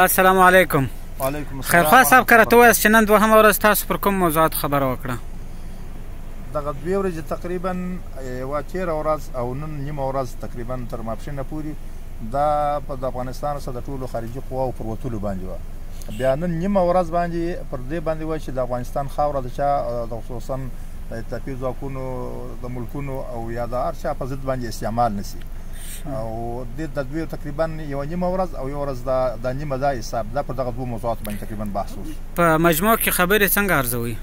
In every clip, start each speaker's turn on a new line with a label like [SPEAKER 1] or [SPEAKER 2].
[SPEAKER 1] السلام علیکم.
[SPEAKER 2] وعلیکم السلام.
[SPEAKER 1] خیرخوا صاحب کره ته وایاست چې نن دوهمه ورځ تاسو پر کوم موضوعاتو خبره وکړه؟
[SPEAKER 2] دغه 2 ورځې تقریبا یوه تېره ورځ او نن نیمه ورځ تقریبا تر ماپښینه پورې دا د افغانستان څخه د ټولو خارجي قواو پر وتلو باندې وه. بیا نن نیمه ورځ باندې پر دې باندې وایي چې د افغانستان خاوره د چا د خصوصا د اتحادیې ځواکونو د ملکونو او یا د هر چا په ضد باندې استعمال نه شي. او د دوی تقریبا یوه نیمه ورځ او یوه ورځ دا نیمه دا حساب دا پر دغه 2 موضوعاتو باندې تقریبا بحث وشو.
[SPEAKER 1] په مجموع کې خبرې څنګه ارزوي؟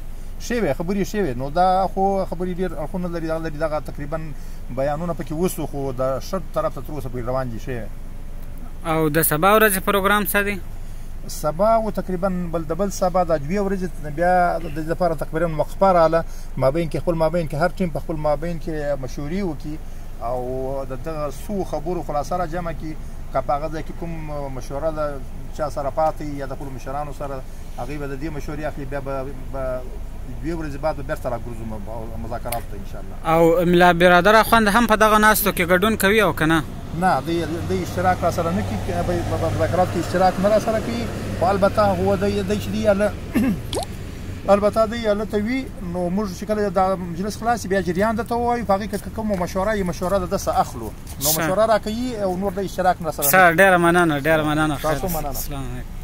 [SPEAKER 2] شوې خبرې شوې، نو دا خو خبرې ډېر اړخونه لري. دغه تقریبا بیانونه پکې وسو، خو د شر طرف ته تر اوسه پورې روان دي شوې.
[SPEAKER 1] او د سبا ورځې پروګرام څه دی؟
[SPEAKER 2] سبا او تقریبا د بل سبا د 2 ورځې بیا د دې لپاره تقریبا وقفه راغله، مابین کې خپل مابین کې هر ټیم په خپل مابین کې مشورې وکړي او د دغه څو خبرو خلاصه را جمع کړي. که په هغه ځای کې کوم مشوره د چا سره پاتې یا د خپلو مشرانو سره، هغوی به د دې مشورې اخلي. بیا به 2 ورځې بعد به بېرته راګرځو مذاکراتو ته انشاءالله. او
[SPEAKER 1] ملا برادر اخوند هم په دغه ناستو کې ګډون کوي او که نه؟
[SPEAKER 2] نه، دی اشتراک را سره نه کوي، په مذاکراتو کې اشتراک نه را سره کوي. خو البته هو دی چې دی البته دی هلته وي، نو موږ چې کله د مجلس خلاص بیا جریان درته ووایو، په هغې کې که کومه مشوره یي مشوره د ده څه اخلو، نو مشوره راکوي او نور د اشتراک نه سره.
[SPEAKER 1] ډېره مننه، ډېره مننه.
[SPEAKER 2] تاسو مننه.
[SPEAKER 1] السلام علیکم.